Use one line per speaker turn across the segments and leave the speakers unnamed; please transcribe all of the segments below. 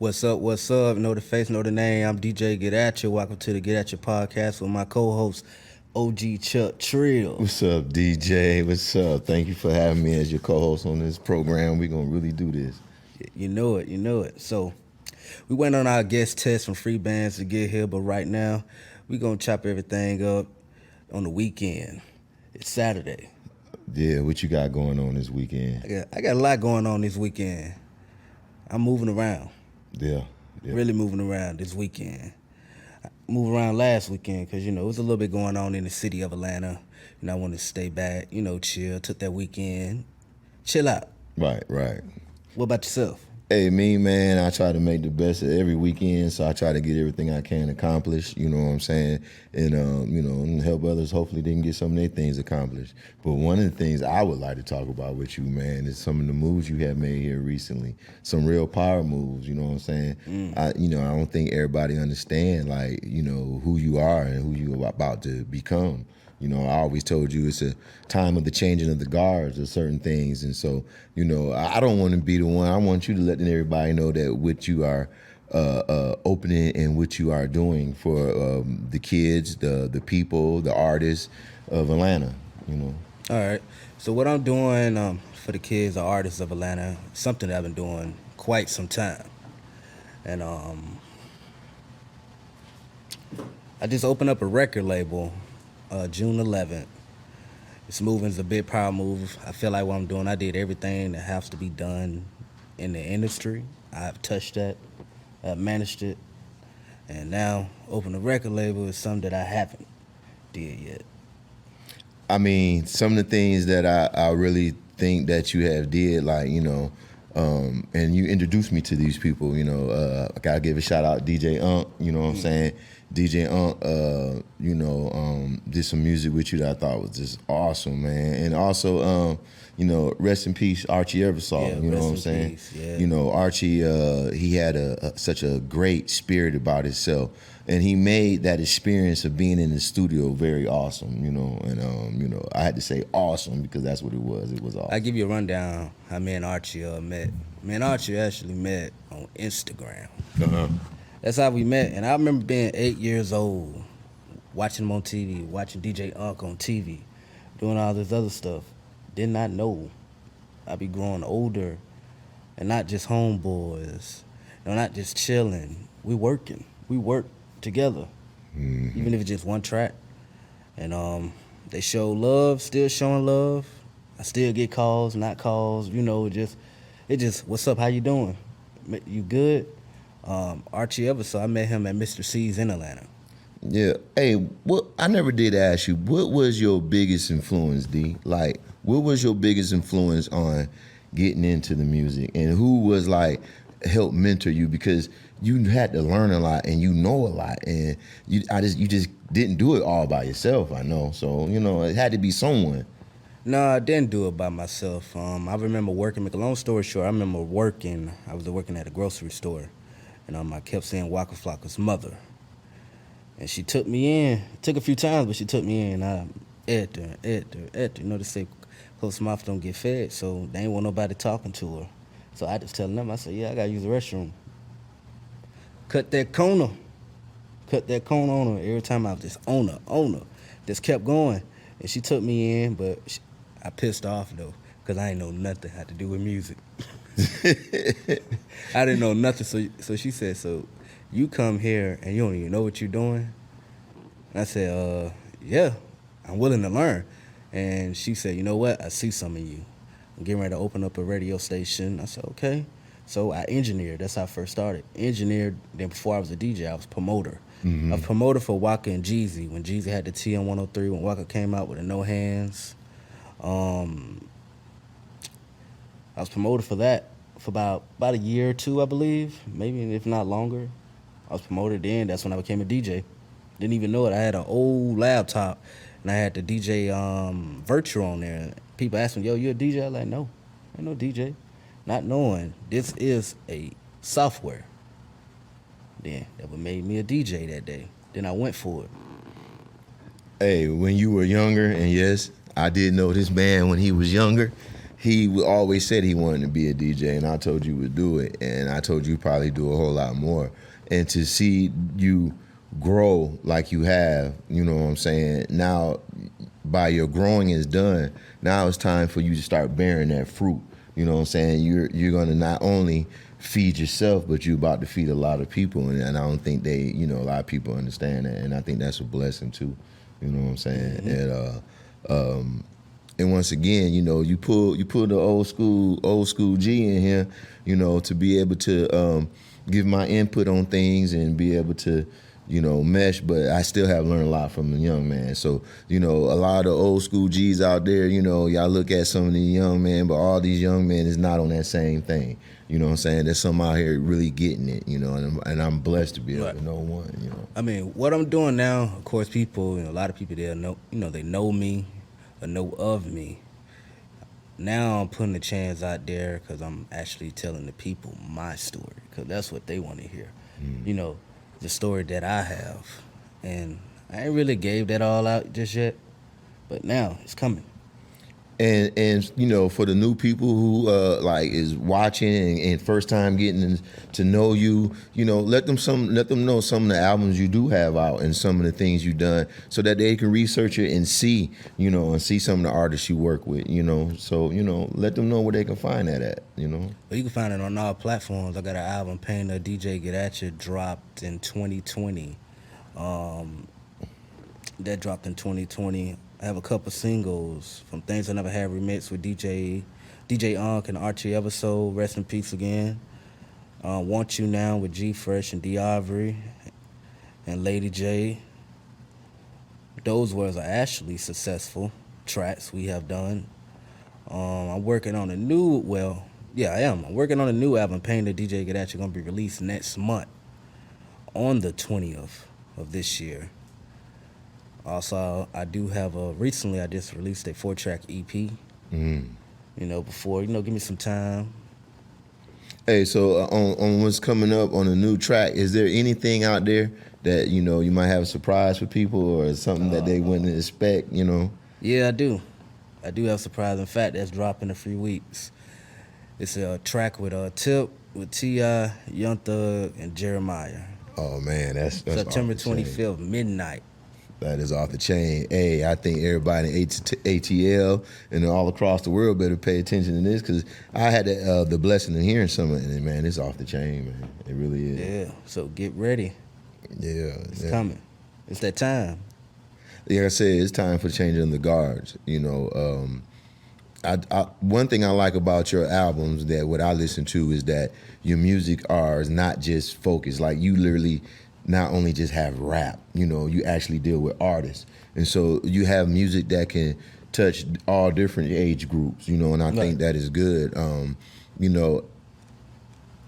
What's up? What's up? Know the face, know the name. I'm DJ Getatcha. Welcome to the Getatcha podcast with my co-host, OG Chuck Trill.
What's up, DJ? What's up? Thank you for having me as your co-host on this program. We're going to really do this.
You know it. So, we went on our guest test from free bands to get here, but right now, we're going to chop everything up on the weekend. It's Saturday.
Yeah, what you got going on this weekend?
I got a lot going on this weekend. I'm moving around.
Yeah.
Really moving around this weekend. I moved around last weekend because, it was a little bit going on in the city of Atlanta. I wanted to stay back, chill. Took that weekend. Chill out.
Right.
What about yourself?
Hey, me, man, I try to make the best of every weekend, so I try to get everything I can accomplished, you know what I'm saying, and, and help others. Hopefully they can get some of their things accomplished. But one of the things I would like to talk about with you, man, is some of the moves you have made here recently. Some real power moves, you know what I'm saying? I don't think everybody understand, who you are and who you are about to become. I always told you it's a time of the changing of the guards of certain things. And so, I don't want to be the one. I want you to let everybody know that what you are opening and what you are doing for the kids, the people, the artists of Atlanta, All
right. So what I'm doing for the kids, the artists of Atlanta, something that I've been doing quite some time. And I just opened up a record label June 11th. This moving is a big power move. I feel like what I'm doing, I did everything that has to be done in the industry. I've touched that, I've managed it, and now open a record label is something that I haven't did yet.
I mean, some of the things that I really think that you have did, and you introduced me to these people, I gotta give a shout out DJ Unk, you know what I'm saying? DJ Unk, did some music with you that I thought was just awesome, man. And also, rest in peace, Archie Eversole, you know what I'm saying?
Peace, yeah.
Archie, he had such a great spirit about himself. And he made that experience of being in the studio very awesome, and I had to say awesome because that's what it was. It was awesome.
I'll give you a rundown how me and Archie met. Me and Archie actually met on Instagram.
Uh-huh.
That's how we met. And I remember being 8 years old, watching him on TV, watching DJ Unk on TV, doing all this other stuff. Did not know I'd be growing older and not just homeboys, not just chilling. We working. We work together, even if it's just one track. And they show love, still showing love. I still get calls, not calls, it just, what's up, how you doing? You good? Archie Eversole, I met him at Mr. C's in Atlanta.
Yeah. Hey, I never did ask you, what was your biggest influence, D? What was your biggest influence on getting into the music? And who was helped mentor you? Because you had to learn a lot and you know a lot. And you just didn't do it all by yourself, I know. So, it had to be someone.
No, I didn't do it by myself. I remember working, make a long story short, I was working at a grocery store. And I kept saying Waka Flocka's mother. And she took me in. It took a few times, but she took me in. I ate her. They say close mouth don't get fed, so they ain't want nobody talking to her. So I just telling them, I said, yeah, I got to use the restroom. Cut that corner on her. Every time I was just on her. Just kept going. And she took me in, but I pissed off, though, because I ain't know nothing had to do with music. I didn't know nothing, so she said, so you come here and you don't even know what you're doing? And I said, yeah, I'm willing to learn. And she said, you know what, I see some of you. I'm getting ready to open up a radio station. I said, okay. So I engineered, that's how I first started. Engineered, then before I was a DJ, I was promoter. I was promoter for Waka and Jeezy, when Jeezy had the TM103, when Waka came out with the No Hands. I was promoted for that for about a year or two, I believe, maybe if not longer. I was promoted then. That's when I became a DJ. Didn't even know it. I had an old laptop, and I had the DJ Virtual on there. People asked me, yo, you a DJ? I'm like, no, I ain't no DJ. Not knowing this is a software. Then that would made me a DJ that day. Then I went for it.
Hey, when you were younger, and yes, I did know this man when he was younger, always said he wanted to be a DJ, and I told you would do it, and I told you probably do a whole lot more. And to see you grow like you have, you know what I'm saying? Now, by your growing is done, now it's time for you to start bearing that fruit. You know what I'm saying? You're gonna not only feed yourself, but you're about to feed a lot of people, and I don't think a lot of people understand that, and I think that's a blessing too. You know what I'm saying? And once again, you pull the old school G in here, to be able to give my input on things and be able to, mesh, but I still have learned a lot from the young man. So, a lot of the old school G's out there, y'all look at some of the young men, but all these young men is not on that same thing. You know what I'm saying? There's some out here really getting it, and I'm blessed to be able to know one,
I mean, what I'm doing now, of course, people, a lot of people there know, they know me or know of me. Now I'm putting the chance out there because I'm actually telling the people my story, because that's what they want to hear. The story that I have. And I ain't really gave that all out just yet, but now it's coming.
And for the new people who is watching and first time getting to know you, let them know some of the albums you do have out and some of the things you've done, so that they can research it and see, and see some of the artists you work with, So let them know where they can find that at,
Well, you can find it on all platforms. I got an album, Painter DJ Getatcha, dropped in 2020. That dropped in 2020. I have a couple singles from Things I Never Had remixed with DJ Archie and Archer episode. Rest in peace again. Want You Now with G Fresh and D Ivory and Lady J. Those words are actually successful tracks we have done. I'm working on a new, I'm working on a new album, Painter DJ Getatcha, gonna be released next month on the 20th of this year. Also, I do have recently I just released a 4-track EP. Before, give me some time.
Hey, so on what's coming up on a new track, is there anything out there that, you might have a surprise for people or something that they wouldn't expect,
Yeah, I do. I do have a surprise. In fact, that's dropping in a few weeks. It's a track with Tip, with T.I., Young Thug, and Jeremiah.
Oh, man, that's
September 25th, midnight.
That is off the chain. Hey, I think everybody in ATL and all across the world better pay attention to this, because I had the blessing of hearing some of it, man. It's off the chain, man. It really is.
Yeah, so get ready.
Yeah.
It's coming. It's that time.
Like I said, it's time for changing the guards. One thing I like about your albums, that what I listen to, is that your music is not just focused. Like, you literally not only just have rap, you actually deal with artists. And so you have music that can touch all different age groups, and I think that is good.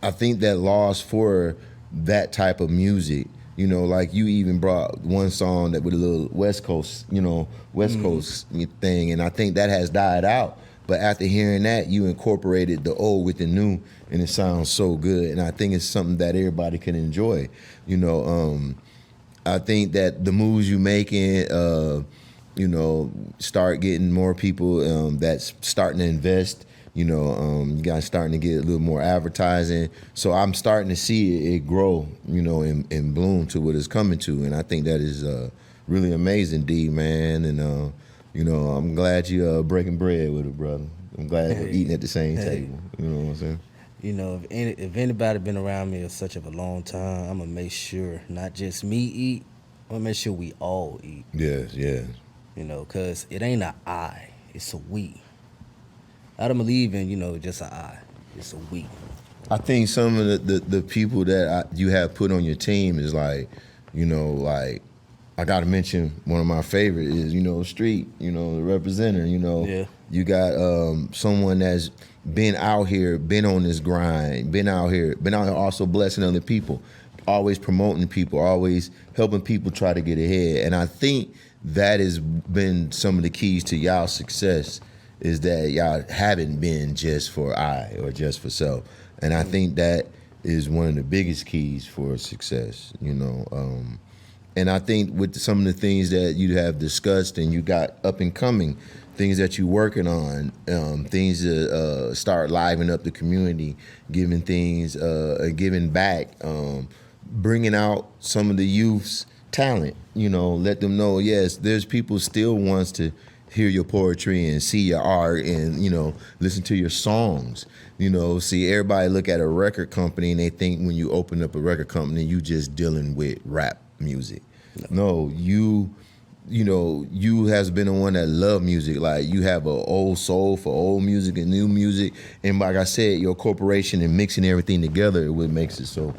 I think that laws for that type of music, like you even brought one song that with a little West Coast, Coast thing, and I think that has died out. But after hearing that, you incorporated the old with the new, and it sounds so good. And I think it's something that everybody can enjoy. I think that the moves you making, start getting more people that's starting to invest. You guys starting to get a little more advertising. So I'm starting to see it grow, and bloom to what it's coming to. And I think that is really amazing, D, man. And I'm glad you breaking bread with it, brother. I'm glad we're eating at the same table. You know what I'm saying?
If anybody been around me for such of a long time, I'm gonna make sure not just me eat. I'm gonna make sure we all eat.
Yes.
Cause it ain't a I, it's a we. I don't believe in just a I, it's a we.
I think some of the people that you have put on your team is like I got to mention one of my favorite is, Street, the representative,
Yeah.
You got someone that's been out here, been on this grind, been out here also blessing other people, always promoting people, always helping people try to get ahead. And I think that has been some of the keys to y'all success, is that y'all haven't been just for I or just for self. And I think that is one of the biggest keys for success, And I think with some of the things that you have discussed and you got up and coming, things that you're working on, things to start livening up the community, giving things, giving back, bringing out some of the youth's talent. Let them know, yes, there's people still wants to hear your poetry and see your art and, listen to your songs. See, everybody look at a record company and they think when you open up a record company, you just dealing with rap music. No, you has been the one that love music. Like, you have an old soul for old music and new music. And like I said, your corporation and mixing everything together, what makes it so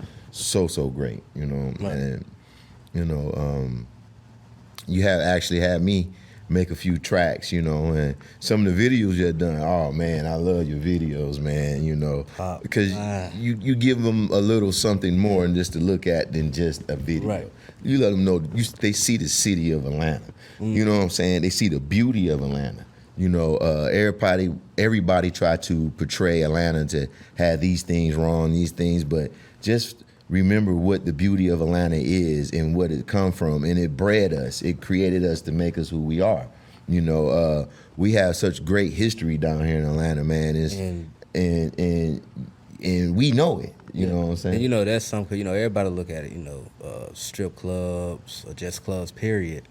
great, Right. And, you have actually had me make a few tracks, and some of the videos you've done. Oh man, I love your videos, man. Because you give them a little something more than just to look at than just a video.
Right.
You let them know they see the city of Atlanta. You know what I'm saying? They see the beauty of Atlanta. Everybody try to portray Atlanta to have these things wrong, these things, but just remember what the beauty of Atlanta is and what it come from, and it bred us. It created us to make us who we are. We have such great history down here in Atlanta, man. And we know it. You know what I'm saying?
And that's something. Everybody look at it. Strip clubs or just clubs. Period.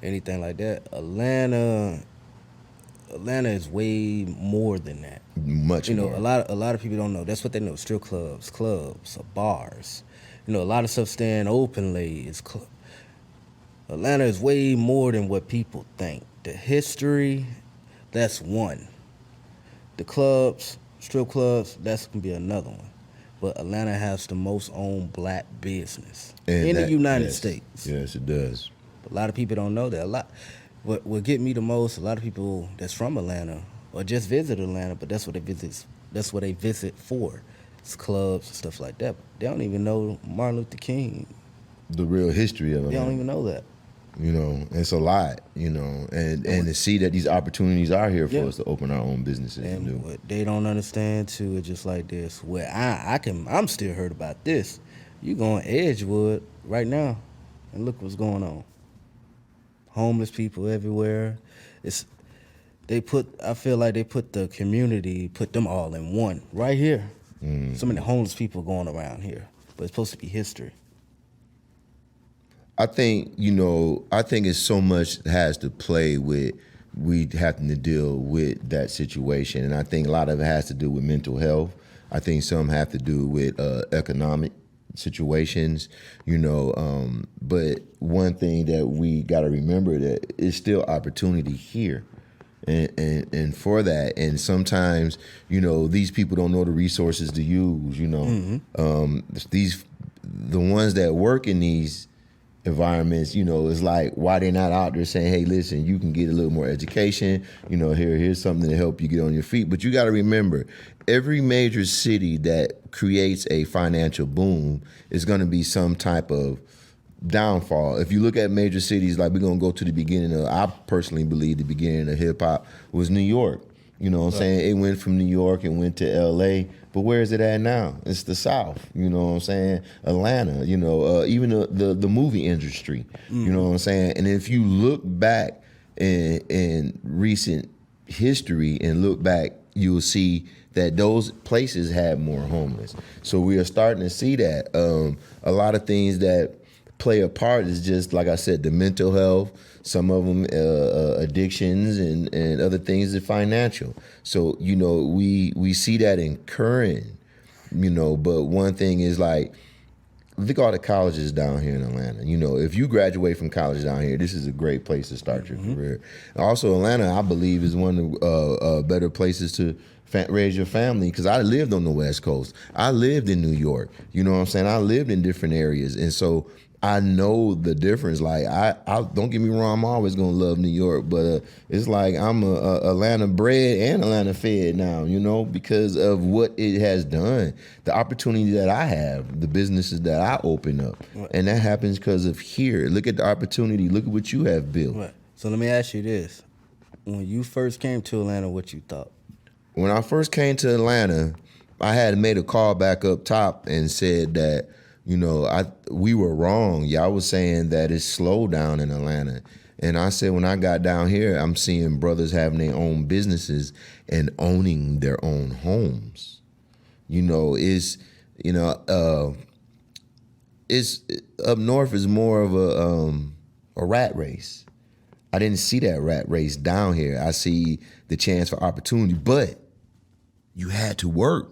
Anything like that. Atlanta is way more than that.
Much more.
A lot of people don't know. That's what they know. Strip clubs, or bars. A lot of stuff staying open late is club. Atlanta is way more than what people think. The history, that's one. The clubs, strip clubs, that's gonna be another one. But Atlanta has the most owned black business in the United States.
Yes, it does.
But a lot of people don't know that. What get me the most, a lot of people that's from Atlanta or just visit Atlanta, but that's what they visit for. It's clubs and stuff like that. But they don't even know Martin Luther King.
The real history of Atlanta.
They don't even know that.
It's a lot, and to see that these opportunities are here for us to open our own businesses.
And what they don't understand too is just like this. Where I'm still heard about this. You go on Edgewood right now, and look what's going on. Homeless people everywhere. I feel like they put the community, put them all in one right here. Mm-hmm. So many homeless people going around here, but it's supposed to be history.
I think it's so much has to play with we having to deal with that situation. And I think a lot of it has to do with mental health. I think some have to do with economic situations, but one thing that we got to remember that it's still opportunity here. And for that, and sometimes, these people don't know the resources to use, Mm-hmm. The ones that work in these environments, it's like, why they're not out there saying, hey, listen, you can get a little more education, here's something to help you get on your feet. But you got to remember, every major city that creates a financial boom is going to be some type of downfall. If you look at major cities, like we're going to go to the beginning of, I personally believe the beginning of hip hop was New York. You know what I'm saying? It went from New York and went to L.A., but where is it at now? It's the South. You know what I'm saying? Atlanta, even the movie industry. Mm-hmm. You know what I'm saying? And if you look back in recent history and look back, you'll see that those places had more homeless. So we are starting to see that. A lot of things that play a part is just, like I said, the mental health, some of them addictions and other things are financial. So, we see that incurring, but one thing is like, look at all the colleges down here in Atlanta. If you graduate from college down here, this is a great place to start your career. Also, Atlanta, I believe, is one of the better places to raise your family, because I lived on the West Coast. I lived in New York. You know what I'm saying? I lived in different areas. And so I know the difference. Like, I don't get me wrong, I'm always gonna love New York, but it's like I'm a Atlanta bred and Atlanta fed now, because of what it has done, the opportunity that I have, the businesses that I open up, and that happens because of here. Look at the opportunity. Look at what you have built.
Right. So let me ask you this: when you first came to Atlanta, what you thought?
When I first came to Atlanta, I had made a call back up top and said that, we were wrong. Y'all was saying that it's slow down in Atlanta. And I said, when I got down here, I'm seeing brothers having their own businesses and owning their own homes. You know, it's up north is more of a rat race. I didn't see that rat race down here. I see the chance for opportunity, but you had to work.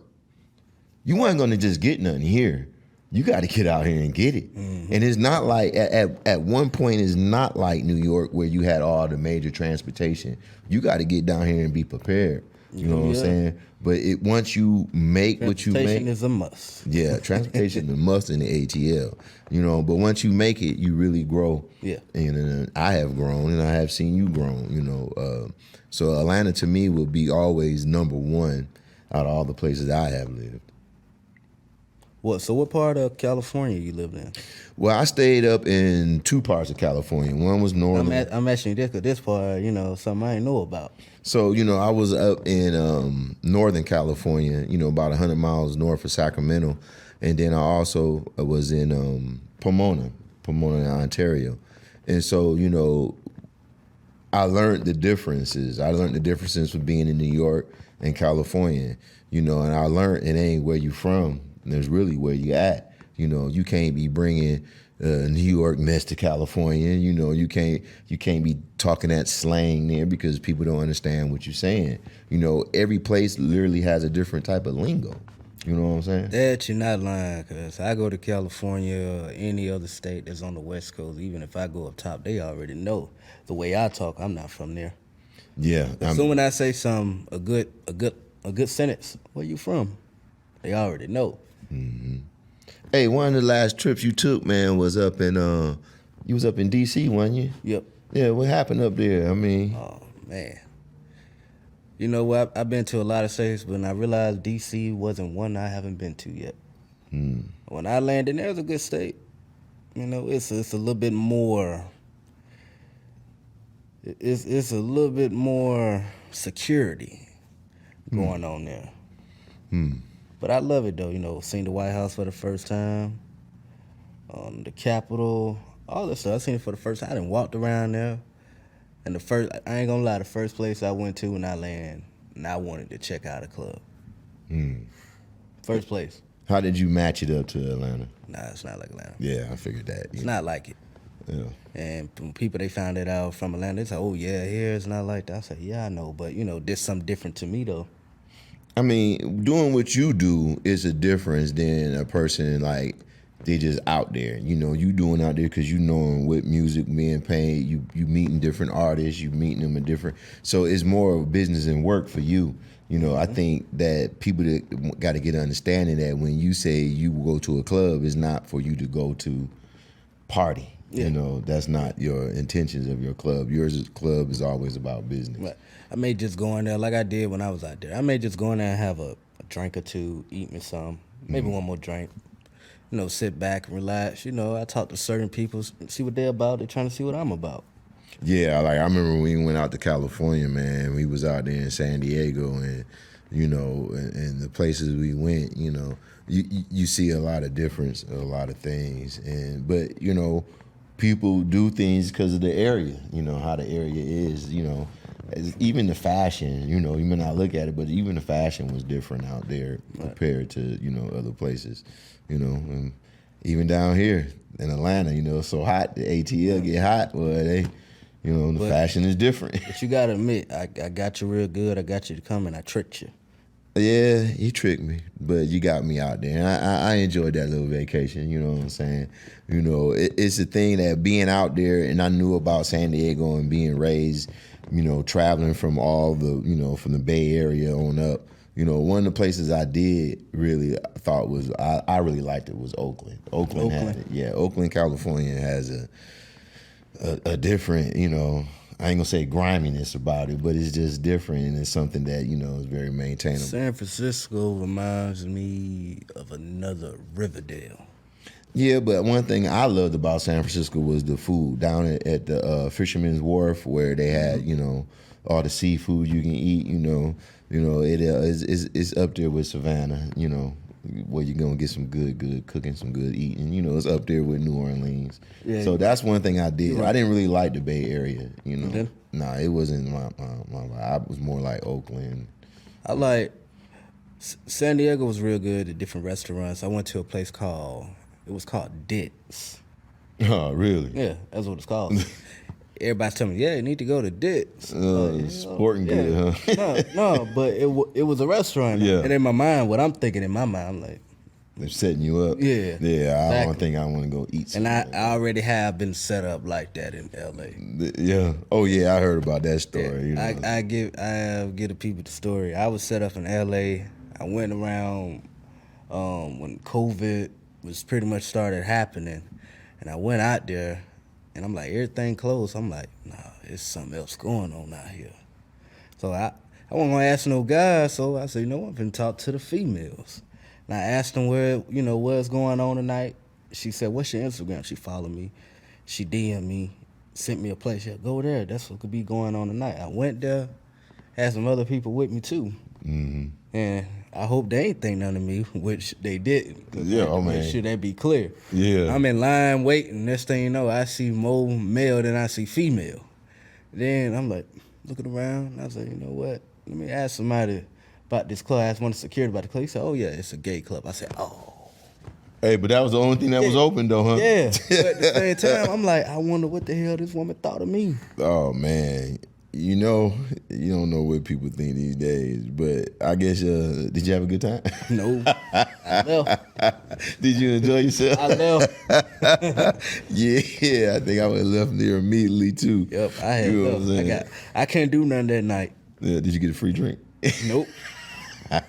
You weren't going to just get nothing here. You got to get out here and get it. Mm-hmm. And it's not like, at one point, it's not like New York where you had all the major transportation. You got to get down here and be prepared. You know what I'm saying? But once you make what you make.
Transportation is a must.
Yeah, transportation is a must in the ATL. You know, but once you make it, you really grow.
Yeah.
And I have grown, and I have seen you grown, you know. So Atlanta, to me, will be always number one out of all the places I have lived.
So what part of California you lived in?
Well, I stayed up in two parts of California. One was northern.
I'm asking you this because this part, you know, something I didn't know about.
So, you know, I was up in Northern California, you know, about 100 miles north of Sacramento. And then I also was in Pomona, Ontario. And so, you know, I learned the differences. I learned the differences from being in New York and California, you know, and I learned it ain't where you from. There's really where you at. You know, you can't be bringing New York mess to California. You know, you can't be talking that slang there because people don't understand what you're saying. You know, every place literally has a different type of lingo. You know what I'm saying?
That you're not lying, because I go to California or any other state that's on the West Coast, even if I go up top, they already know the way I talk. I'm not from there.
Yeah.
So when I say a good sentence, where you from? They already know.
Mm-hmm. Hey, one of the last trips you took, man, was up in you was up in D.C., wasn't you?
Yep.
Yeah, what happened up there? I mean,
oh man, you know what? I've been to a lot of states, but I realized D.C. wasn't one I haven't been to yet. When I landed there, it was a good state. You know, it's a little bit more. It's a little bit more security going on there. But I love it though, you know, seeing the White House for the first time, the Capitol, all this stuff. I seen it for the first time. I done walked around there. And I ain't gonna lie, the first place I went to when I landed, and I wanted to check out a club. First place.
How did you match it up to Atlanta?
Nah, it's not like Atlanta.
Yeah, I figured that.
It's not like it.
Yeah.
And when people, they found it out from Atlanta, they said, oh yeah, here it's not like that. I said, yeah, I know, but you know, there's something different to me though.
I mean, doing what you do is a difference than a person like they just out there. You know, you doing out there because you knowing what music being paid. You meeting different artists. You meeting them in different. So it's more of business and work for you. You know, I think that people that got to get understanding that when you say you will go to a club, it's not for you to go to party. Yeah. You know, that's not your intentions of your club. Yours club is always about business.
Right. I may just go in there like I did when I was out there. I may just go in there and have a drink or two, eat me some, maybe one more drink. You know, sit back and relax. You know, I talk to certain people, see what they're about. They're trying to see what I'm about.
Yeah, like I remember when we went out to California, man. We was out there in San Diego, and you know, and the places we went, you know, you see a lot of difference, a lot of things, but you know, people do things because of the area. You know how the area is. You know. Even the fashion, you know, you may not look at it, but even the fashion was different out there compared to, you know, other places, you know. And even down here in Atlanta, you know, so hot, the ATL get hot, well, the fashion is different.
But you got to admit, I got you real good. I got you to come and I tricked you.
Yeah, you tricked me, but you got me out there. And I enjoyed that little vacation, you know what I'm saying? You know, it's the thing that being out there, and I knew about San Diego and being raised, you know, traveling from all the, you know, from the Bay Area on up. You know, one of the places I did really thought was, I really liked it was Oakland. Oakland had it. Yeah, Oakland, California has a different, you know, I ain't gonna say griminess about it, but it's just different, and it's something that, you know, is very maintainable.
San Francisco reminds me of another Riverdale.
Yeah, but one thing I loved about San Francisco was the food down at the Fisherman's Wharf, where they had, you know, all the seafood you can eat. You know, it's up there with Savannah. You know, where you're gonna get some good cooking, some good eating. You know, it's up there with New Orleans.
Yeah.
So that's one thing I did.
Right.
I didn't really like the Bay Area. You know,
didn't?
nah, it wasn't my. I was more like Oakland.
I like San Diego was real good at different restaurants. I went to a place called Dick's.
Oh, really?
Yeah, that's what it's called. Everybody's telling me, yeah, you need to go to Dick's.
Sporting good, huh?
No, but it was a restaurant.
Yeah.
And in my mind, what I'm thinking in my mind, I'm like,
They're setting you up.
Yeah,
Yeah, I don't
exactly.
think I want to go eat
and
something.
I already have been set up like that in L.A.
Yeah. Oh, yeah, I heard about that story. You know.
I give the people the story. I was set up in L.A. I went around when COVID was pretty much started happening, and I went out there, and I'm like, everything closed. I'm like, nah, there's something else going on out here. So I wasn't gonna ask no guys, so I said, you know what, I'm gonna talk to the females. And I asked them what's going on tonight. She said, what's your Instagram? She followed me. She DM'd me, sent me a place. She said, go there. That's what could be going on tonight. I went there, had some other people with me too.
Mm-hmm.
And I hope they ain't think none of me, which they didn't.
Yeah, oh, man.
Should that be clear?
Yeah.
I'm in line waiting. Next thing you know, I see more male than I see female. Then I'm like, looking around. And I was like, you know what? Let me ask somebody about this club. I asked one of the security about the club. He said, oh, yeah, it's a gay club. I said, oh.
Hey, but that was the only thing that was open, though, huh?
Yeah. But at the same time, I'm like, I wonder what the hell this woman thought of me.
Oh, man. You know, you don't know what people think these days, but I guess, did you have a good time?
No. I left.
Did you enjoy yourself?
I left.
Yeah, I think I would have left there immediately, too.
Yep, I had
You know what I'm
left.
saying?
I couldn't do nothing that night.
Yeah, did you get a free drink?
Nope. I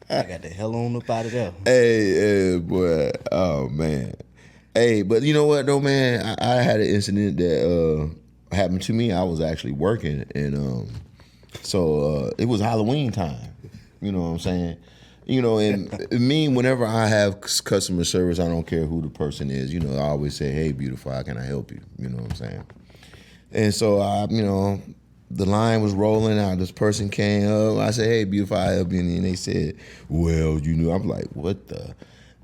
got the hell on up out of there.
Hey, boy. Oh, man. Hey, but you know what, though, man? I had an incident that happened to me. I was actually working, and so it was Halloween time. You know what I'm saying? You know, and me, whenever I have customer service, I don't care who the person is. You know, I always say, hey, beautiful, how can I help you? You know what I'm saying? And so, the line was rolling out. This person came up. I said, hey, beautiful, I help you. And they said, well, you know, I'm like, what the?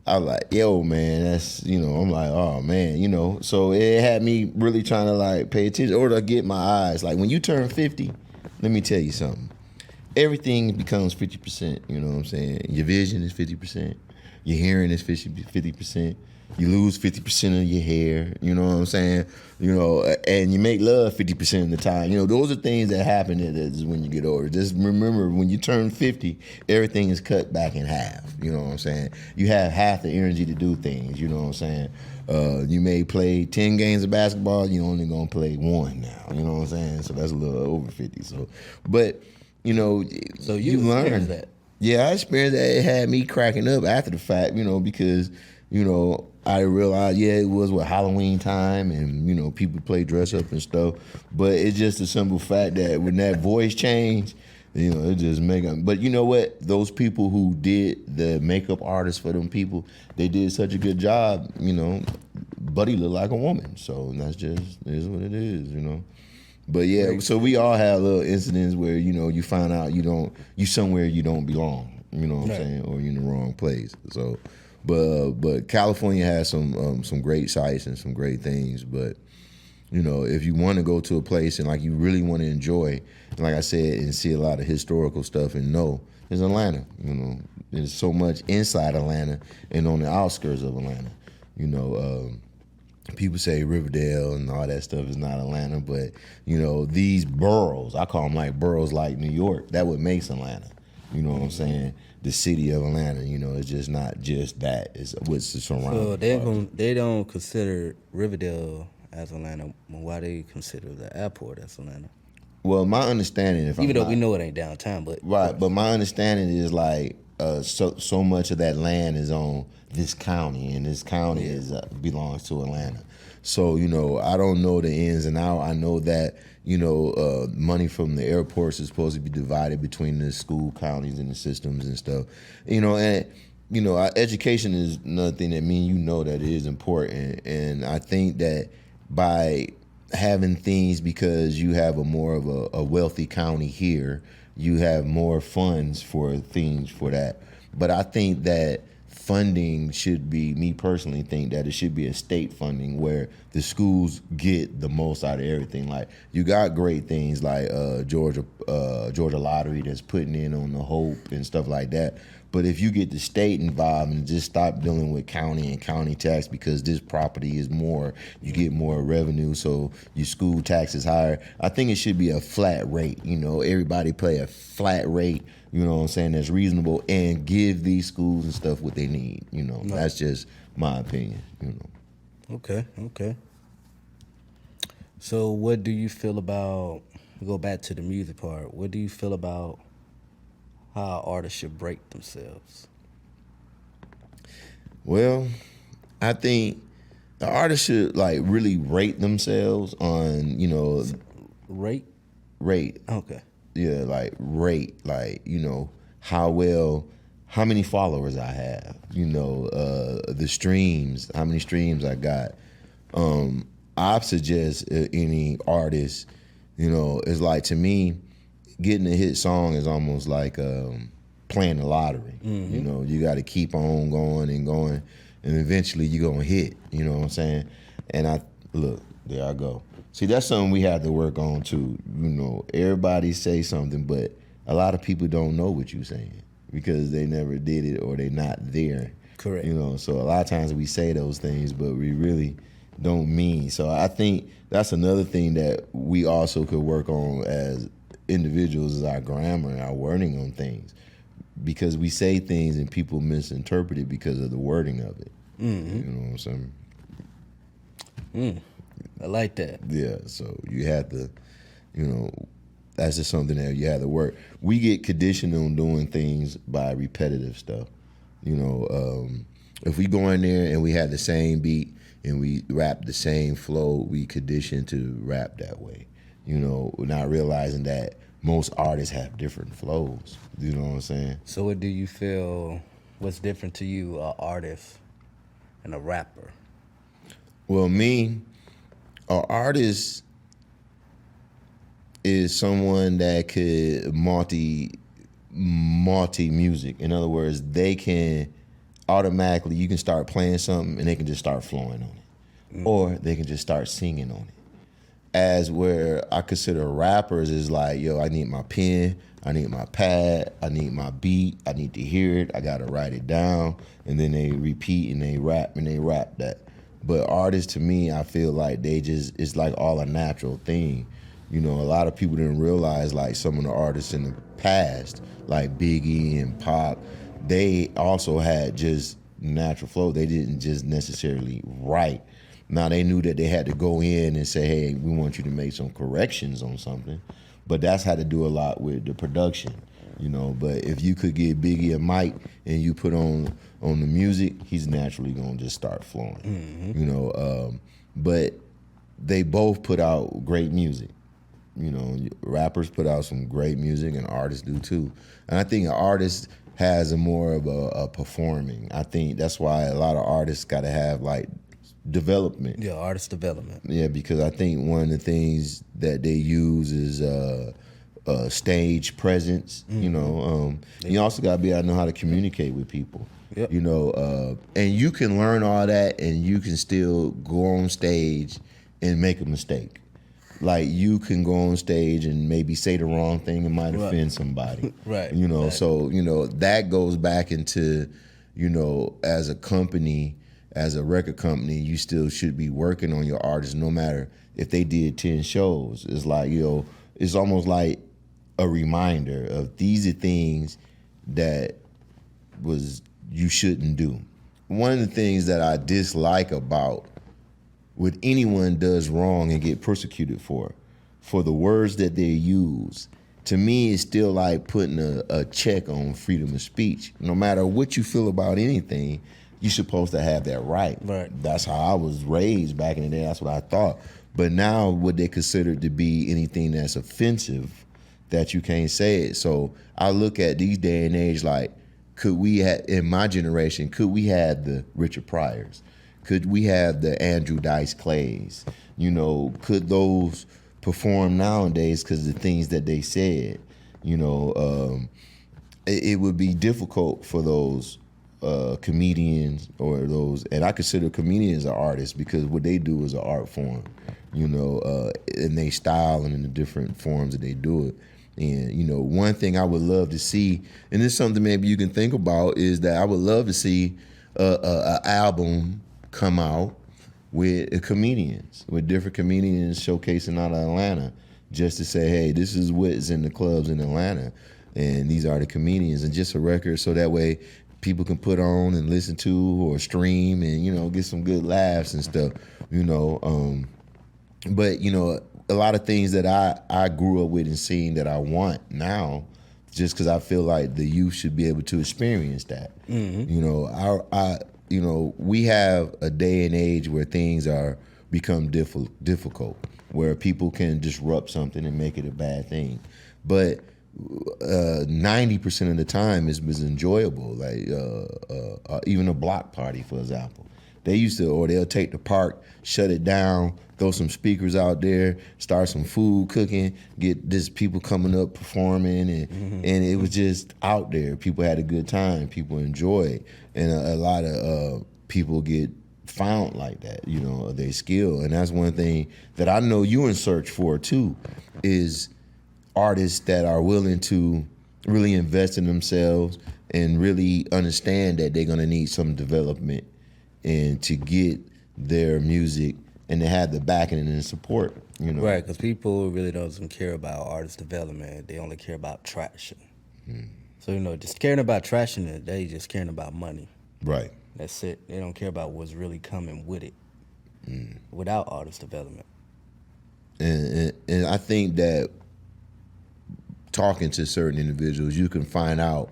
I'm like, yo, man, that's, you know, I'm like, oh, man, you know. So it had me really trying to, like, pay attention or to get my eyes. Like, when you turn 50, let me tell you something. Everything becomes 50%, you know what I'm saying? Your vision is 50%. Your hearing is 50%. You lose 50% of your hair, you know what I'm saying? You know, and you make love 50% of the time. You know, those are things that happen that when you get older. Just remember, when you turn 50, everything is cut back in half, you know what I'm saying? You have half the energy to do things, you know what I'm saying? You may play 10 games of basketball, you're only going to play one now, you know what I'm saying? So that's a little over 50. So, but, you know,
So you
learn
experienced that?
Yeah, I experienced that. It had me cracking up after the fact, you know, because, you know, I realized, yeah, it was Halloween time and, you know, people play dress up and stuff. But it's just a simple fact that when that voice changed, you know, it just make them. But you know what? Those people who did the makeup artists for them people, they did such a good job, you know. Buddy looked like a woman. So that's just, it is what it is, you know. But yeah, so we all have little incidents where, you know, you find out you somewhere you don't belong, you know what I'm saying, or you're in the wrong place. So, but California has some great sites and some great things. But, you know, if you want to go to a place and like you really want to enjoy, like I said, and see a lot of historical stuff and know, is Atlanta. You know, there's so much inside Atlanta and on the outskirts of Atlanta. You know, people say Riverdale and all that stuff is not Atlanta, but, you know, these boroughs, I call them like boroughs like New York, that what makes Atlanta. You know what I'm saying? The city of Atlanta, you know, it's just not just that. It's what's surrounding.
So they don't consider Riverdale as Atlanta. Why they consider the airport as Atlanta?
Well, my understanding,
Even though we know it ain't downtown, but
right, but my understanding is like so much of that land is on this county, and this county is belongs to Atlanta. So, you know, I don't know the ins and outs. I know that, you know, money from the airports is supposed to be divided between the school counties and the systems and stuff. You know, and, you know, our education is another thing that you know that is important. And I think that by having things, because you have a more of a wealthy county here, you have more funds for things for that. But I think that funding should be, me personally think that it should be a state funding where the schools get the most out of everything. Like, you got great things like Georgia Lottery that's putting in on the hope and stuff like that. But if you get the state involved and just stop dealing with county and county tax, because this property is more, you get more revenue, so your school tax is higher. I think it should be a flat rate. Everybody pay a flat rate, what I'm saying, that's reasonable, and give these schools and stuff what they need. That's just my opinion.
Okay. So what do you feel about, go back to the music part, what do you feel about how artists should break themselves?
Well, I think the artists should really rate themselves on,
Rate? Okay.
Yeah, rate, how many followers I have, the streams, how many streams I got. I suggest any artist, it's to me, getting a hit song is almost like playing the lottery.
Mm-hmm.
You got to keep on going, and eventually you're going to hit, you know what I'm saying? And look, there I go. See, that's something we have to work on too. Everybody say something, but a lot of people don't know what you're saying because they never did it or they're not there.
Correct.
So a lot of times we say those things, but we really don't mean. So I think that's another thing that we also could work on as individuals, is our grammar and our wording on things, because we say things and people misinterpret it because of the wording of it.
Mm-hmm.
You know what I'm saying?
I like that.
Yeah, so you have to, that's just something that you have to work. We get conditioned on doing things by repetitive stuff. If we go in there and we have the same beat and we rap the same flow, we conditioned to rap that way. Not realizing that most artists have different flows. You know what I'm saying?
So what do you feel, what's different to you, an artist and a rapper?
Well, me, an artist is someone that could multi music. In other words, they can automatically, you can start playing something and they can just start flowing on it. Or they can just start singing on it. As where I consider rappers is like, I need my pen, I need my pad, I need my beat, I need to hear it, I gotta write it down, and then they repeat and they rap that. But artists, to me, I feel like it's like all a natural thing. A lot of people didn't realize, like, some of the artists in the past, like Biggie and Pop, they also had just natural flow. They didn't just necessarily write. Now, they knew that they had to go in and say, hey, we want you to make some corrections on something. But that's had to do a lot with the production, But if you could give Biggie a mic and you put on the music, he's naturally going to just start flowing,
Mm-hmm.
But they both put out great music. Rappers put out some great music and artists do too. And I think an artist has a more of a performing. I think that's why a lot of artists got to have development.
Yeah, artist development.
Yeah, because I think one of the things that they use is stage presence.
Mm-hmm.
You also got to be able to know how to communicate with people.
Yep.
And you can learn all that, and you can still go on stage and make a mistake. Like, you can go on stage and maybe say the wrong thing and might offend somebody.
Right.
Exactly. So that goes back into, as a company, as a record company, you still should be working on your artists, no matter if they did 10 shows. It's like, it's almost like a reminder of these are things that you shouldn't do. One of the things that I dislike about what anyone does wrong and get persecuted for the words that they use, to me, it's still like putting a check on freedom of speech. No matter what you feel about anything, you're supposed to have that right.
Right.
That's how I was raised back in the day. That's what I thought. But now, what they consider to be anything that's offensive, that you can't say it. So I look at these day and age like, could we have, in my generation, could we have the Richard Pryors? Could we have the Andrew Dice Clays? Could those perform nowadays because of the things that they said? it would be difficult for those comedians or those, and I consider comedians an artist because what they do is an art form, and they style and in the different forms that they do it. And one thing I would love to see, and it's something maybe you can think about, is that I would love to see a album come out with comedians, with different comedians showcasing out of Atlanta, just to say, hey, this is what's in the clubs in Atlanta, and these are the comedians, and just a record so that way people can put on and listen to or stream and get some good laughs and stuff. But a lot of things that I grew up with and seen that I want now, just because I feel like the youth should be able to experience that. We have a day and age where things are become difficult, where people can disrupt something and make it a bad thing. But 90% of the time is enjoyable. Like even a block party, for example, they'll take the park, shut it down, throw some speakers out there, start some food cooking, get this people coming up performing, and it was just out there. People had a good time, people enjoyed, and a lot of people get found like that, their skill. And that's one thing that I know you in search for too, is artists that are willing to really invest in themselves and really understand that they're gonna need some development and to get their music and to have the backing and the support.
Right, because people really doesn't care about artist development. They only care about traction. So, just caring about traction, they just caring about money.
Right.
That's it. They don't care about what's really coming with it without artist development.
And I think that talking to certain individuals, you can find out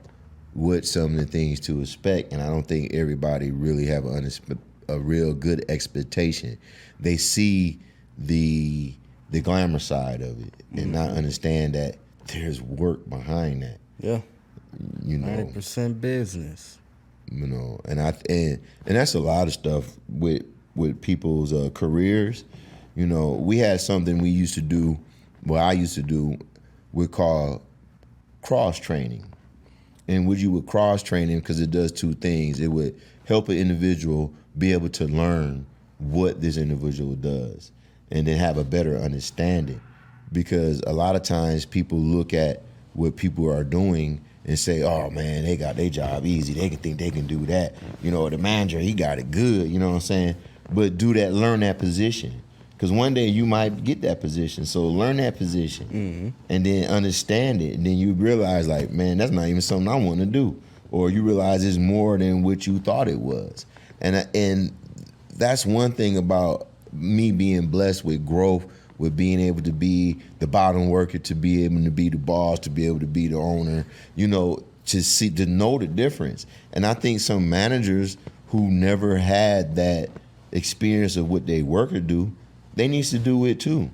what some of the things to expect, and I don't think everybody really have a real good expectation. They see the glamour side of it and not understand that there's work behind that.
Yeah. 90% business.
And that's a lot of stuff with people's careers. We had something we used to do, I used to do, we call cross training. And what you would cross training, because it does two things. It would help an individual be able to learn what this individual does and then have a better understanding. Because a lot of times people look at what people are doing and say, oh man, they got their job easy. They can think they can do that. The manager, he got it good, you know what I'm saying? But learn that position. Because one day you might get that position. So learn that position and then understand it. And then you realize, like, man, that's not even something I want to do. Or you realize it's more than what you thought it was. And that's one thing about me being blessed with growth, with being able to be the bottom worker, to be able to be the boss, to be able to be the owner, to know the difference. And I think some managers who never had that experience of what they worker do, they needs to do it too.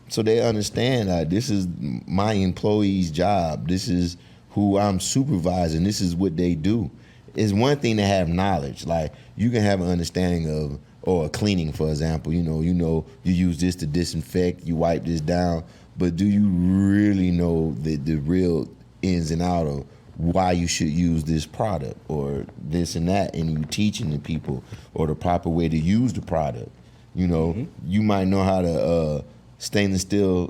So they understand that this is my employee's job. This is who I'm supervising. This is what they do. It's one thing to have knowledge. Like, you can have an understanding of, or cleaning, for example. You use this to disinfect, you wipe this down, but do you really know the real ins and out of why you should use this product or this and that, and you teaching the people or the proper way to use the product? You might know how to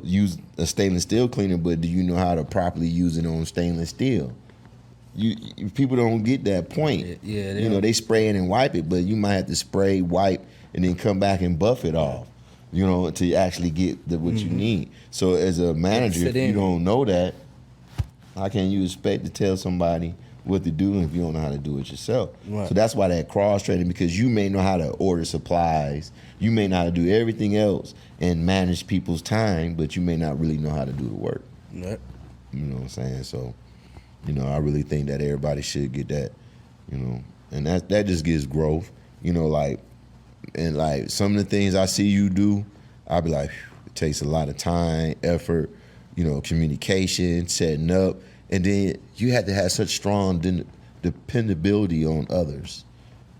use a stainless steel cleaner, but do you know how to properly use it on stainless steel? People don't get that point. They spray it and wipe it, but you might have to spray, wipe, and then come back and buff it off, to actually get what you need. So as a manager, if you don't know that, how can you expect to tell somebody what to do if you don't know how to do it yourself? Right. So that's why that cross training, because you may know how to order supplies, you may know how to do everything else and manage people's time, but you may not really know how to do the work.
Right.
You know what I'm saying? So, I really think that everybody should get that, and that just gives growth, and some of the things I see you do, I'll be like, it takes a lot of time, effort, communication, setting up. And then you have to have such strong dependability on others.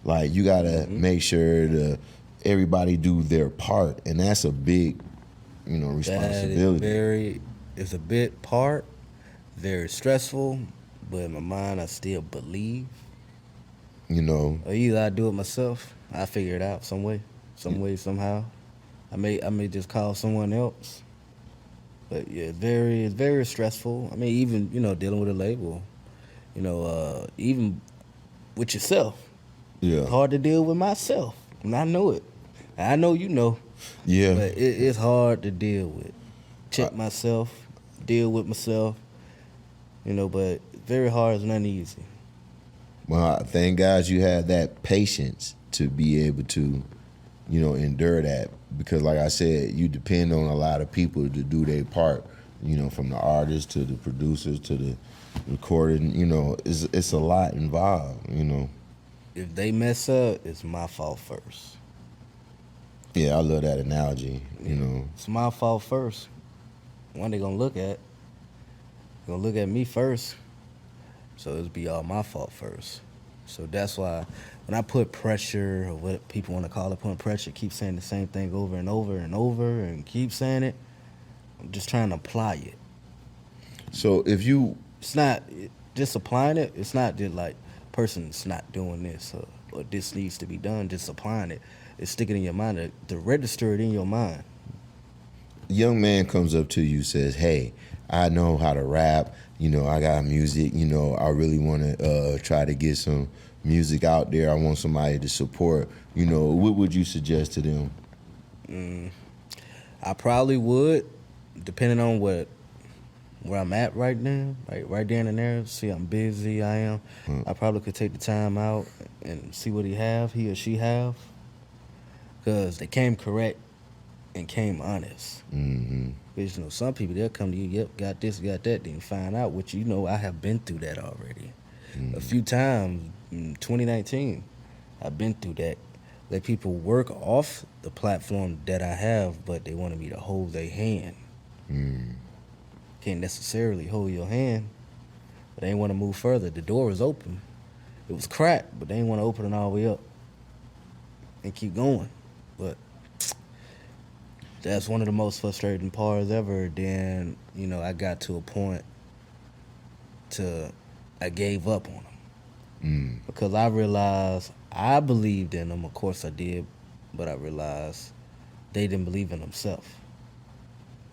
Like, you gotta make sure everybody do their part, and that's a big, responsibility.
It's a big part, very stressful, but in my mind, I still believe.
You know,
Or either I do it myself, I figure it out some way, somehow. I may just call someone else. But yeah, it's very stressful. I mean, even dealing with a label, even with yourself,
yeah,
hard to deal with myself, and I know it. I know you know,
yeah.
but it's hard to deal with. Check myself, deal with myself, but very hard. It's not easy.
Well, thank God you have that patience to be able to, endure that. Because, like I said, you depend on a lot of people to do their part. From the artists to the producers to the recording. It's a lot involved.
If they mess up, it's my fault first.
Yeah, I love that analogy.
It's my fault first. One they gonna look at, gonna look at me first. So it'll be all my fault first. So that's why when I put pressure, or what people want to call it, putting pressure, keep saying the same thing over and over and over and keep saying it, I'm just trying to apply it.
So if you,
It's not just applying it. It's not just like person's not doing this or this needs to be done. Just applying it. It's sticking in your mind. To register it in your mind.
a young man comes up to you, says, "Hey, I know how to rap. I got music. I really want to try to get some music out there. I want somebody to support. What would you suggest to them?"
I probably would, depending on where I'm at right now, like right then and there. See, I'm busy. I am. I probably could take the time out and see what he or she have, because they came correct and came honest.
Mm-hmm.
Because some people, they'll come to you, yep, got this, got that, then you find out what I have been through that already. A few times in 2019, I've been through that. Let people work off the platform that I have, but they wanted me to hold their hand. Can't necessarily hold your hand, but they ain't want to move further. The door was open. It was cracked, but they ain't want to open it all the way up and keep going. But that's one of the most frustrating parts ever. Then, I got to a point I gave up on them. Because I realized I believed in them. Of course I did, but I realized they didn't believe in themselves.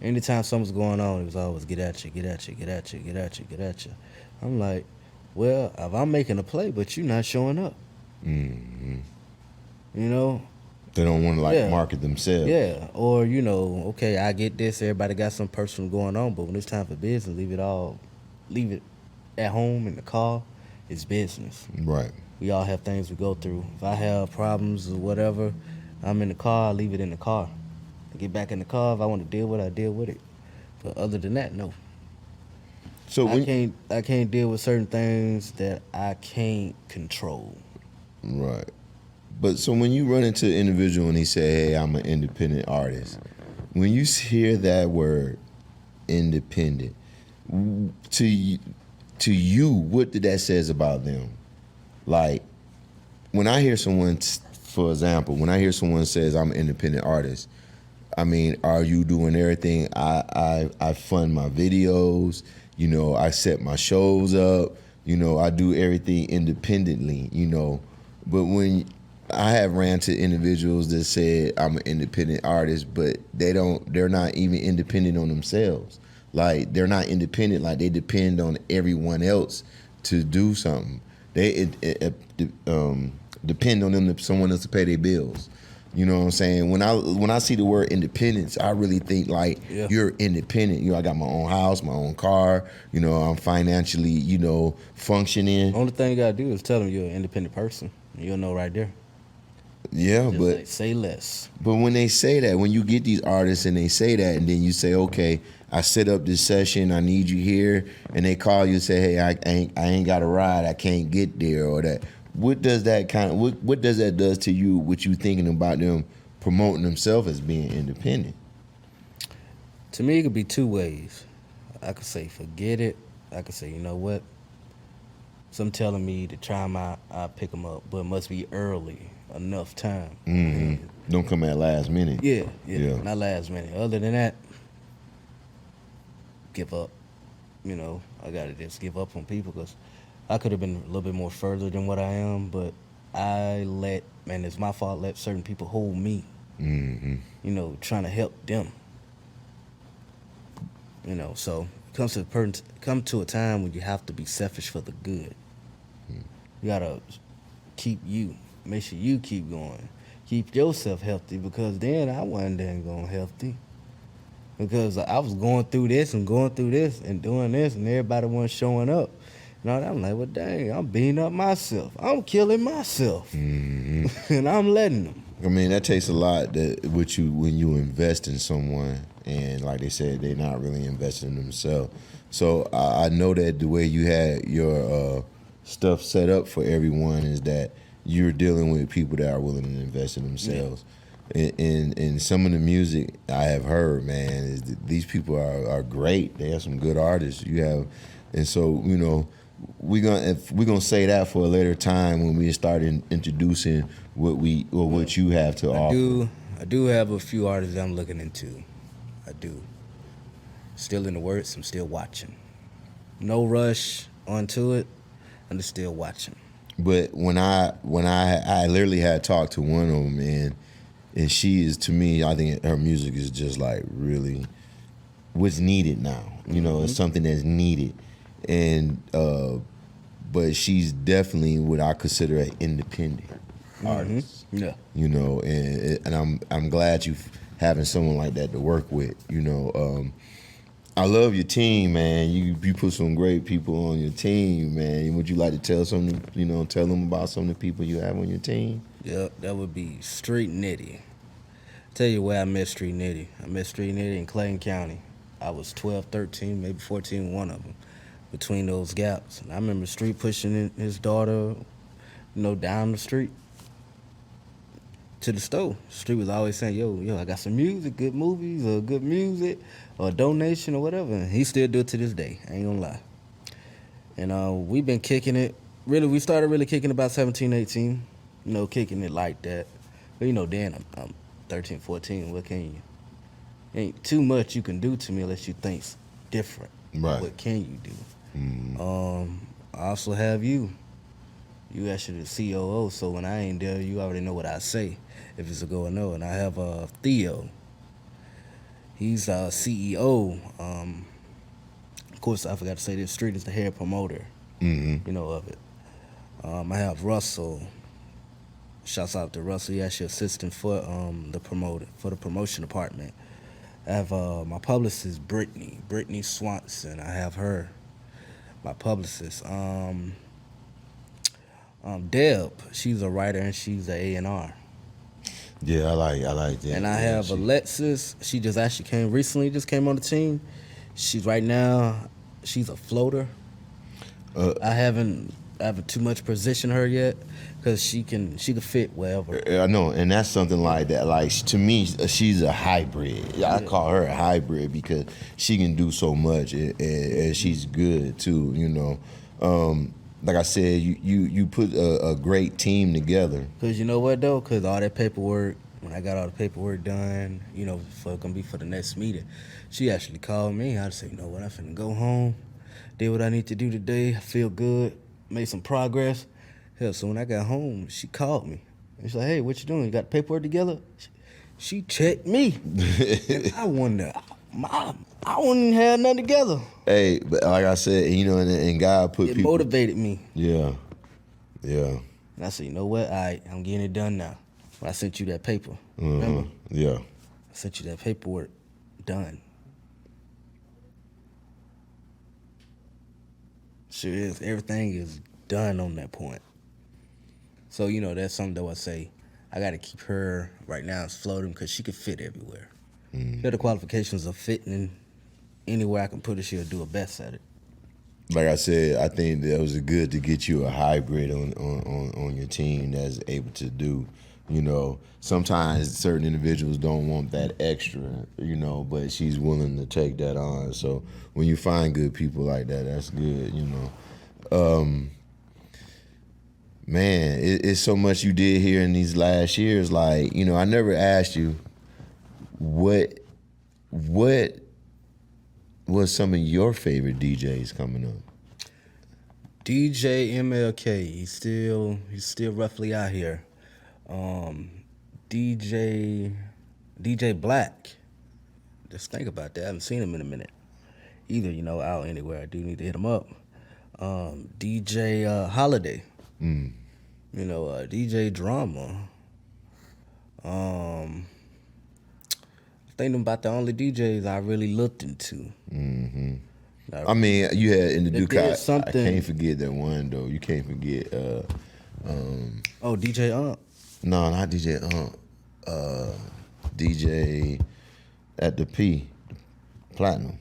Anytime something's going on, it was always get at you, get at you, get at you, get at you, get at you. I'm like, well, if I'm making a play, but you're not showing up.
Mm-hmm.
They
don't want to market themselves.
Yeah, or okay, I get this. Everybody got some personal going on, but when it's time for business, leave it at home in the car. It's business.
Right.
We all have things we go through. If I have problems or whatever, I'm in the car. I leave it in the car. I get back in the car. If I want to deal with it, I deal with it. But other than that, no.
So
I can't deal with certain things that I can't control.
Right. But so when you run into an individual and he say, "Hey, I'm an independent artist," when you hear that word, independent, to you, what did that says about them? Like, when I hear someone, for example, when I hear someone says, "I'm an independent artist," I mean, are you doing everything? I fund my videos. I set my shows up. I do everything independently. But when I have ran to individuals that said I'm an independent artist, but they're not even independent on themselves. Like, they're not independent. Like, they depend on everyone else to do something. They depend on someone else to pay their bills. You know what I'm saying? When I see the word independence, I really think like, you're independent. I got my own house, my own car. I'm financially, functioning.
Only thing you gotta do is tell them you're an independent person. You'll know right there.
Yeah,
Just
but
say less.
But when they say that, when you get these artists and they say that, and then you say, "Okay, I set up this session, I need you here," and they call you and say, "Hey, I ain't got a ride, I can't get there," or that. What does that what does that does to you? What you thinking about them promoting themselves as being independent?
To me, it could be two ways. I could say forget it. I could say, you know what? Some telling me to try them out, I'll pick them up, but it must be early enough time.
Mm-hmm. Don't come at last minute.
Yeah, not last minute. Other than that, give up. I gotta just give up on people because I could have been a little bit more further than what I am, but it's my fault. Let certain people hold me. Trying to help them. So it come to a time when you have to be selfish for the good. You gotta make sure you keep going, keep yourself healthy, because then I wasn't dang going healthy. Because I was going through this and doing this, and everybody wasn't showing up. I'm like, well, dang, I'm beating up myself. I'm killing myself, and I'm letting them.
I mean, that takes a lot when you invest in someone, and like they said, they're not really investing in themselves. So I know that the way you had your stuff set up for everyone is that you're dealing with people that are willing to invest in themselves. Yeah. And some of the music I have heard, man, is that these people are great. They have some good artists. And so we're gonna say that for a later time when we start introducing what you have to offer.
I do have a few artists I'm looking into. I do. Still in the works. I'm still watching. No rush onto it. I'm just still watching.
But when I literally had talked to one of them, and she is, to me, I think her music is just like really what's needed now. It's something that's needed, and but she's definitely what I consider an independent artist.
Yeah.
And I'm glad you having someone like that to work with. I love your team, man. You put some great people on your team, man. Would you like to tell them about some of the people you have on your team?
Yeah, that would be Street Nitty. Tell you where I met Street Nitty. I met Street Nitty in Clayton County. I was 12, 13, maybe 14, one of them, between those gaps. And I remember Street pushing his daughter, down the street to the store. Street was always saying, yo, I got some music, good movies, or good music, or a donation, or whatever. And he still do it to this day. I ain't gonna lie. And we've been kicking it. Really, we started really kicking about 17, 18. Kicking it like that. But then I'm 13, 14. What can you? Ain't too much you can do to me unless you think's different.
Right.
What can you do? I also have you. You actually the COO, so when I ain't there, you already know what I say, if it's a go or no. And I have Theo. He's CEO. Of course, I forgot to say this. Street is the head promoter, of it. I have Russell. Shouts out to Russell. He actually assistant for the promotion department. I have my publicist, Brittany Swanson. I have her. My publicist. Deb, she's a writer and she's a A&R.
Yeah, I like that.
And I have Alexis. She just came on the team. She's a floater. I haven't too much positioned her yet because she can fit wherever.
I know, and that's something like that. Like, to me, she's a hybrid. I call her a hybrid because she can do so much, and she's good too. Like I said, you put a great team together.
Because you know what, though? Because all that paperwork, when I got all the paperwork done, for the next meeting, she actually called me. I'd say, you know what, I'm finna go home, did what I need to do today, I feel good, made some progress. Hell, so when I got home, she called me. And she's like, hey, what you doing? You got the paperwork together? She checked me. And I wouldn't have nothing together.
Hey, but like I said, and God put
it
people...
motivated me.
Yeah.
And I said, you know what? All right, I'm getting it done now. When I sent you that paper, remember?
Yeah.
I sent you that paperwork, done. Sure is. Everything is done on that point. So, that's something that I say. I got to keep her right now floating because she can fit everywhere. She had the qualifications of fitting anywhere I can put her. She'll do her best at it.
Like I said, I think that it was good to get you a hybrid on your team that's able to do. Sometimes certain individuals don't want that extra, but she's willing to take that on. So when you find good people like that, that's good, Man, it's so much you did here in these last years. Like, I never asked you what what's some of your favorite DJs coming up?
DJ MLK, he's still roughly out here. DJ Black. Just think about that. I haven't seen him in a minute. Either, out anywhere. I do need to hit him up. DJ Holiday. DJ Drama. I think about the only DJs I really looked into.
I mean, you had in the Ducat.
Something.
I can't forget that one though. You can't forget.
DJ Ump.
No, not DJ Ump. DJ at the P, Platinum.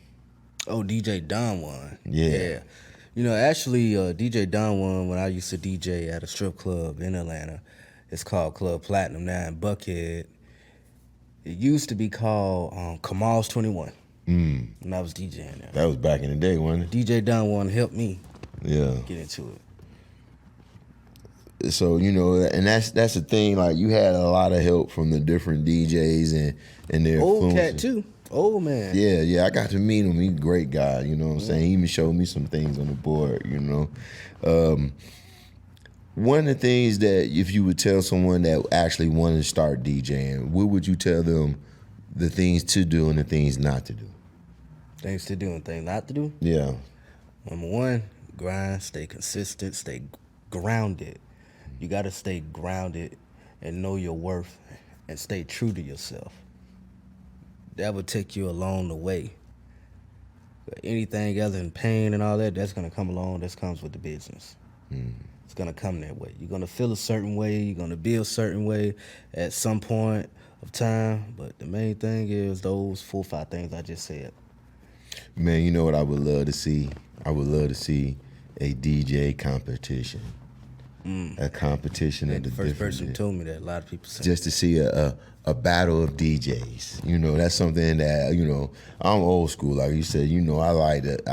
Oh, DJ Don Juan.
Yeah.
Actually, DJ Don Juan, when I used to DJ at a strip club in Atlanta, it's called Club Platinum now in Buckhead. It used to be called Kamal's 21. When I was DJing there.
That was back in the day, wasn't it?
DJ Don Juan helped me get into it.
So, and that's the thing, like you had a lot of help from the different DJs and their
Old
influences.
cat too. Old man.
Yeah, I got to meet him. He's a great guy, you know what I'm saying? He even showed me some things on the board, One of the things that if you would tell someone that actually wanted to start DJing, what would you tell them the things to do and the things not to do?
Things to do and things not to do?
Yeah.
Number one, grind, stay consistent, stay grounded. You got to stay grounded and know your worth and stay true to yourself. That would take you along the way. But anything other than pain and all that, that's going to come along. That comes with the business. It's going to come that way. You're going to feel a certain way. You're going to be a certain way at some point of time. But the main thing is those 4 or 5 things I just said.
Man, you know what I would love to see? I would love to see a DJ competition. A competition of the
first
different.
person told me that. A lot of people say.
Just to see a battle of DJs. That's something that, I'm old school. Like you said, I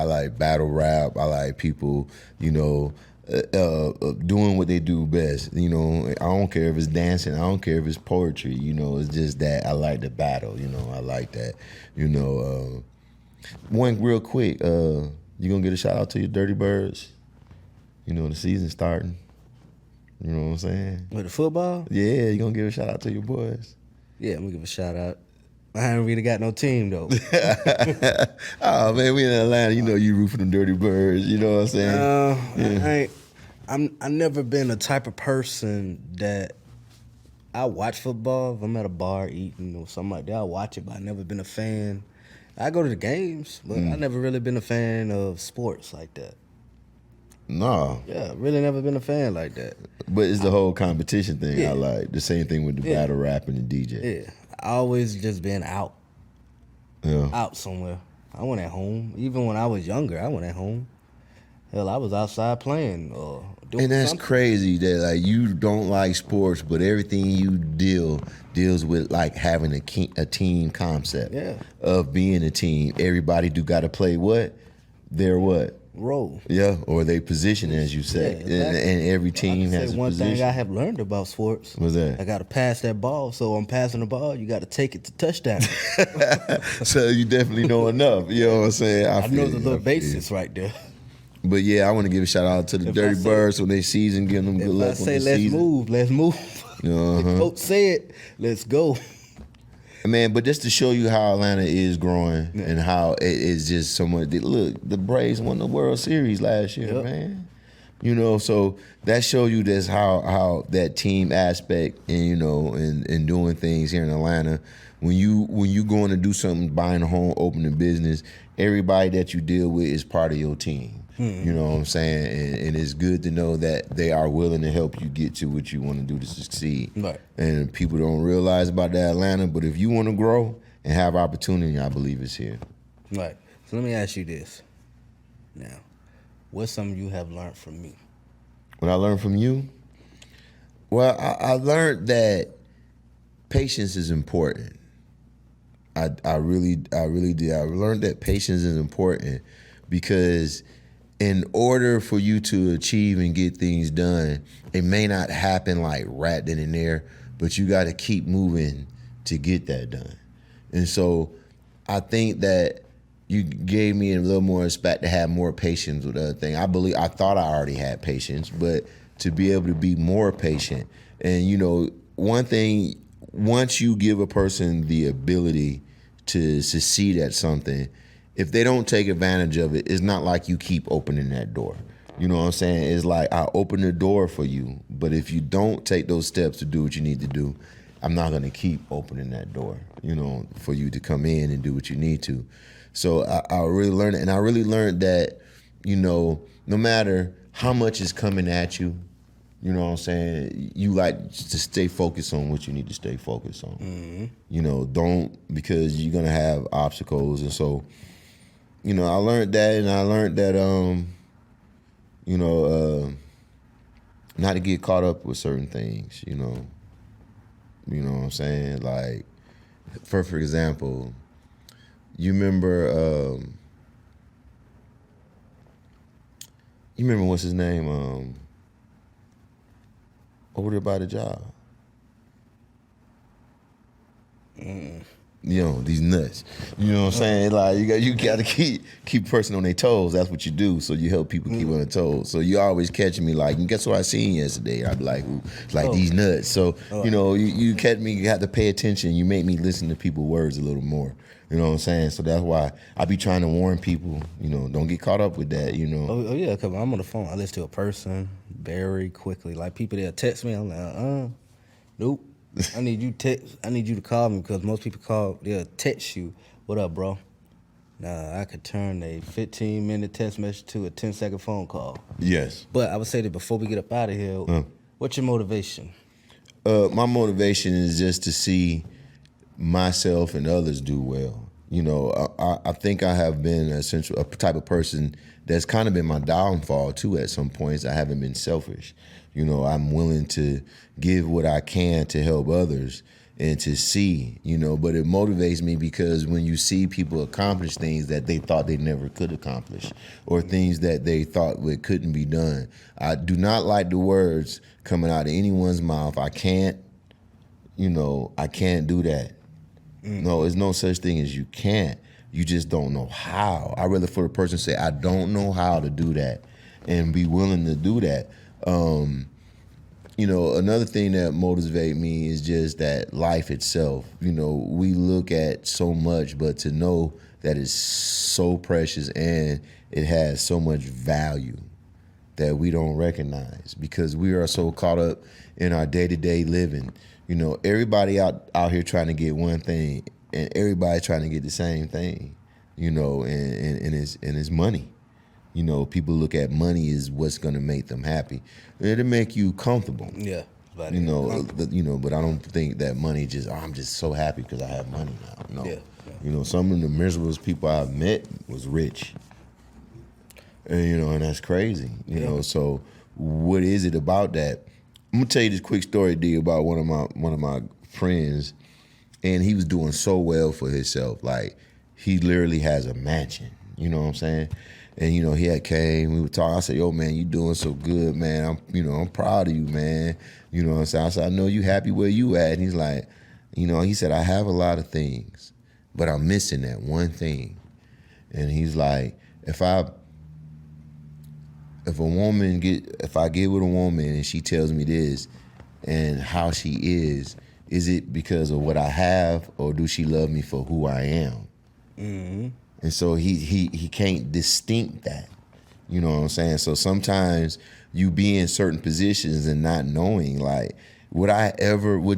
like battle rap. I like people, doing what they do best. I don't care if it's dancing. I don't care if it's poetry. It's just that I like the battle. I like that. One real quick, you gonna get a shout out to your Dirty Birds? The season's starting. You know what I'm saying?
With the football?
Yeah, you gonna give a shout out to your boys?
Yeah, I'm gonna give a shout out. I haven't really got no team though.
Oh man, we in Atlanta. You root for them Dirty Birds. You know what I'm saying?
I never been a type of person that I watch football. If I'm at a bar eating or something like that, I watch it, but I never been a fan. I go to the games, but I never really been a fan of sports like that.
No.
Yeah, really never been a fan like that.
But it's the whole competition thing
Yeah.
I like. The same thing with the battle rap and the DJ.
Yeah, I always just been out.
Yeah.
Out somewhere. I went at home. Even when I was younger, I went at home. Hell, I was outside playing or doing
And that's
something.
crazy that like you don't like sports, but everything you deals with like having a team concept.
Yeah.
Of being a team. Everybody do got to play what? Their what?
Role.
Yeah, or they position, as you say.
Yeah, exactly.
And every team
I can
has
say
a
one
position.
thing I have learned about sports.
What's that?
I got to pass that ball. So I'm passing the ball. You got to take it to touchdown.
So you definitely know enough. You know what I'm saying?
I know
feel
the
you,
little
I feel
basics right there.
you. But yeah, I want to give a shout out to the
If I
Dirty
say-
Birds when they season, giving them good
If I
luck on
say
the
let's
season.
move, let's move.
Uh-huh.
Coach said, let's go.
Man, but just to show you how Atlanta is growing and how it is just so much. Look, the Braves won the World Series last year,
Yep.
man. So that shows you that's how that team aspect and and doing things here in Atlanta. When you going to do something, buying a home, opening a business, everybody that you deal with is part of your team. You know what I'm saying? And it's good to know that they are willing to help you get to what you want to do to succeed.
Right.
And people don't realize about that Atlanta, but if you want to grow and have opportunity, I believe it's here.
Right. So let me ask you this. Now, what's something you have learned from me?
What I learned from you? Well, I learned that patience is important. I really did. I learned that patience is important because in order for you to achieve and get things done, it may not happen like right then and there, but you got to keep moving to get that done. And so I think that, you gave me a little more respect to have more patience with other things. I thought I already had patience, but to be able to be more patient. And one thing, once you give a person the ability to succeed at something, if they don't take advantage of it, it's not like you keep opening that door. You know what I'm saying? It's like I open the door for you, but if you don't take those steps to do what you need to do, I'm not gonna keep opening that door, for you to come in and do what you need to. So I really learned it, and I really learned that, no matter how much is coming at you, you know what I'm saying, you like to stay focused on what you need to stay focused on. Mm-hmm. Don't, because you're gonna have obstacles, and so, I learned that, and I learned that, not to get caught up with certain things, You know what I'm saying? Like, for example, you remember what's his name? Over there by the job. These nuts. You know what I'm saying? Like you got to keep a person on their toes. That's what you do. So you help people keep on their toes. So you always catch me like, guess what I seen yesterday? I'd be like, ooh, these nuts. So you catch me. You have to pay attention. You make me listen to people's words a little more. You know what I'm saying? So that's why I be trying to warn people. Don't get caught up with that.
Oh yeah, because I'm on the phone. I listen to a person very quickly. Like people that text me, I'm like, nope. I need you to call me, because most people they'll text you, what up, bro? Nah, I could turn a 15-minute text message to a 10-second phone call.
Yes.
But I would say that before we get up out of here, what's your motivation?
My motivation is just to see myself and others do well. I think I have been a type of person that's kind of been my downfall too. At some points, I haven't been selfish. I'm willing to give what I can to help others and to see, but it motivates me because when you see people accomplish things that they thought they never could accomplish, or things that they thought couldn't be done. I do not like the words coming out of anyone's mouth. I can't do that. No, there's no such thing as you can't. You just don't know how. I'd rather for the person to say, I don't know how to do that, and be willing to do that. Another thing that motivates me is just that life itself. We look at so much, but to know that it's so precious and it has so much value that we don't recognize, because we are so caught up in our day-to-day living. Everybody out here trying to get one thing, and everybody trying to get the same thing, and it's money. People look at money as what's going to make them happy. It'll make you comfortable.
Yeah.
But I don't think that money I'm just so happy because I have money now. No. Yeah. Some of the miserable people I've met was rich. And that's crazy. So what is it about that? I'm gonna tell you this quick story, D, about one of my friends, and he was doing so well for himself. Like, he literally has a mansion. You know what I'm saying? And he had came. We were talking. I said, "Yo, man, you doing so good, man. I'm proud of you, man. You know what I'm saying?" I said, "I know you happy where you at." And he's like, he said, "I have a lot of things, but I'm missing that one thing." And he's like, if I get with a woman and she tells me this and how she is it because of what I have, or do she love me for who I am? Mm-hmm. And so he can't distinct that. You know what I'm saying? So sometimes you be in certain positions and not knowing, like, would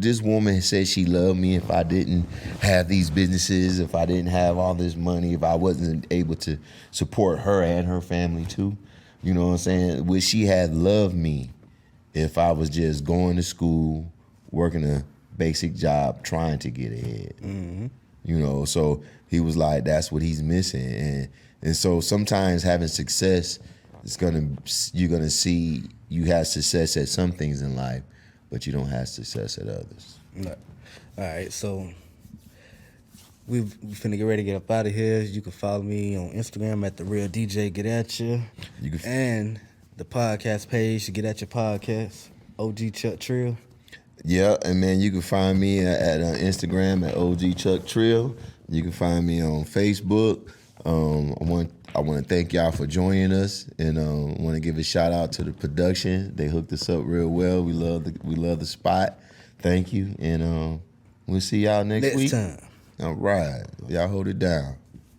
this woman say she loved me if I didn't have these businesses, if I didn't have all this money, if I wasn't able to support her and her family too? You know what I'm saying? Would she have loved me if I was just going to school, working a basic job, trying to get ahead? Mm-hmm. So he was like, that's what he's missing. And so sometimes having success, you're gonna see you have success at some things in life, but you don't have success at others.
All right, so we finna get ready to get up out of here. You can follow me on Instagram at @TheRealDJ Getatcha. And the podcast page to Getatcha Podcast, OG Chuck Trill.
Yeah, and man, you can find me at Instagram at OG Chuck Trill. You can find me on Facebook, I want to thank y'all for joining us, and want to give a shout out to the production. They hooked us up real well. We love the spot. Thank you, and we'll see y'all next week.
Next time.
All right, y'all hold it down.